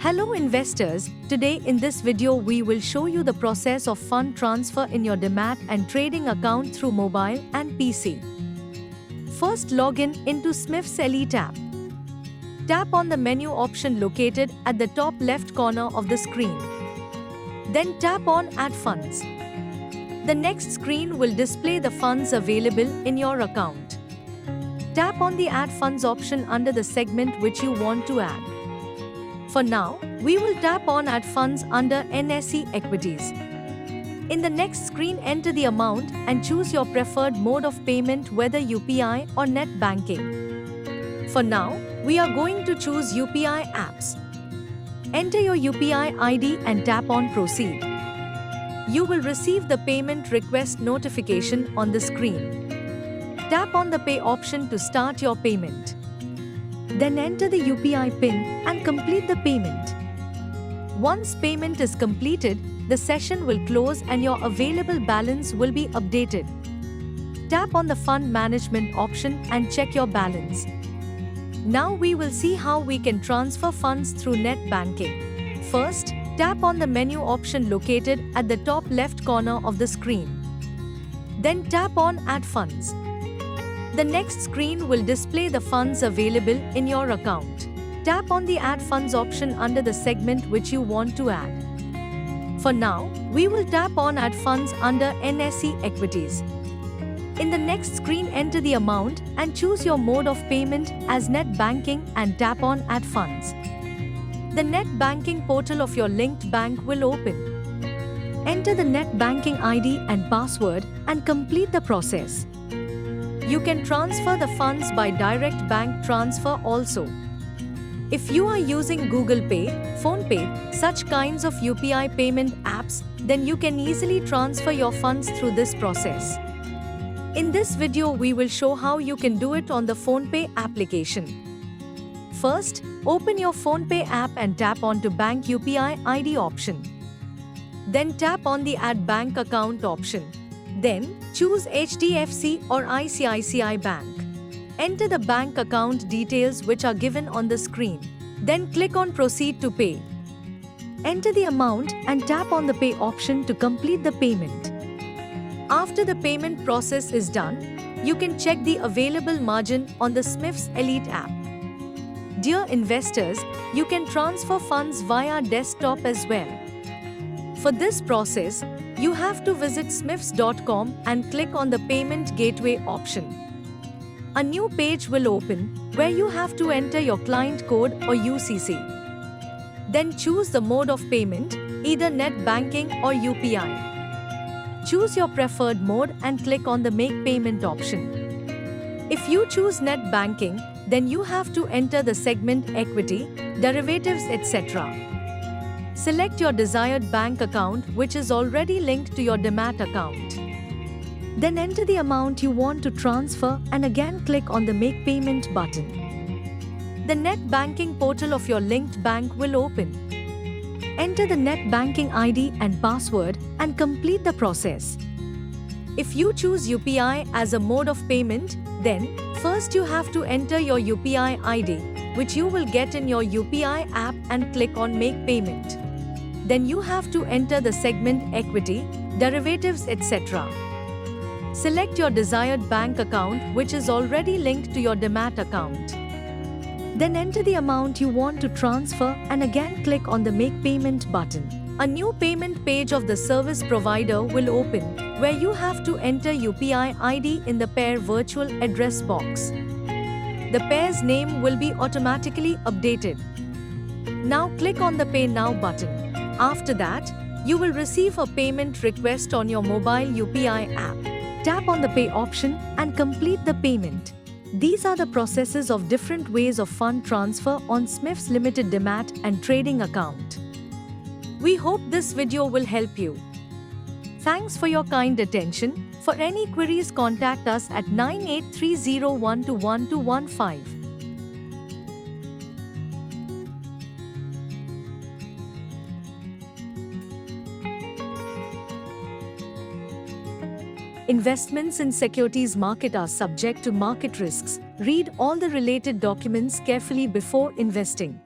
Hello investors, today in this video we will show you the process of fund transfer in your Demat and trading account through mobile and PC. First log in into SMIFS Elite app. Tap on the menu option located at the top left corner of the screen. Then tap on Add Funds. The next screen will display the funds available in your account. Tap on the Add Funds option under the segment which you want to add. For now, we will tap on Add Funds under NSE Equities. In the next screen, enter the amount and choose your preferred mode of payment, whether UPI or net banking. For now, we are going to choose UPI apps. Enter your UPI ID and tap on Proceed. You will receive the payment request notification on the screen. Tap on the Pay option to start your payment. Then enter the UPI PIN and complete the payment. Once payment is completed, the session will close and your available balance will be updated. Tap on the Fund Management option and check your balance. Now we will see how we can transfer funds through net banking. First, tap on the menu option located at the top left corner of the screen. Then tap on Add Funds. The next screen will display the funds available in your account. Tap on the Add Funds option under the segment which you want to add. For now, we will tap on Add Funds under NSE Equities. In the next screen, enter the amount and choose your mode of payment as net banking and tap on Add Funds. The net banking portal of your linked bank will open. Enter the net banking ID and password and complete the process. You can transfer the funds by direct bank transfer also. If you are using Google Pay, PhonePe, such kinds of UPI payment apps, then you can easily transfer your funds through this process. In this video, we will show how you can do it on the PhonePe application. First, open your PhonePe app and tap onto Bank UPI ID option. Then tap on the Add Bank Account option. Then, choose HDFC or ICICI Bank. Enter the bank account details which are given on the screen. Then click on Proceed to Pay. Enter the amount and tap on the Pay option to complete the payment. After the payment process is done, you can check the available margin on the SMIFS Elite app. Dear investors, you can transfer funds via desktop as well. For this process, you have to visit smifs.com and click on the Payment Gateway option. A new page will open where you have to enter your client code or UCC. Then choose the mode of payment, either net banking or UPI. Choose your preferred mode and click on the Make Payment option. If you choose net banking, then you have to enter the segment Equity, Derivatives, etc. Select your desired bank account which is already linked to your Demat account. Then enter the amount you want to transfer and again click on the Make Payment button. The net banking portal of your linked bank will open. Enter the net banking ID and password and complete the process. If you choose UPI as a mode of payment, then first you have to enter your UPI ID, which you will get in your UPI app, and click on Make Payment. Then you have to enter the segment Equity, Derivatives, etc. Select your desired bank account which is already linked to your Demat account. Then enter the amount you want to transfer and again click on the Make Payment button. A new payment page of the service provider will open where you have to enter UPI ID in the pair virtual address box. The pair's name will be automatically updated. Now click on the Pay Now button. After that, you will receive a payment request on your mobile UPI app. Tap on the Pay option and complete the payment. These are the processes of different ways of fund transfer on SMIFS Limited Demat and trading account. We hope this video will help you. Thanks for your kind attention. For any queries, contact us at 9830121215. Investments in securities market are subject to market risks. Read all the related documents carefully before investing.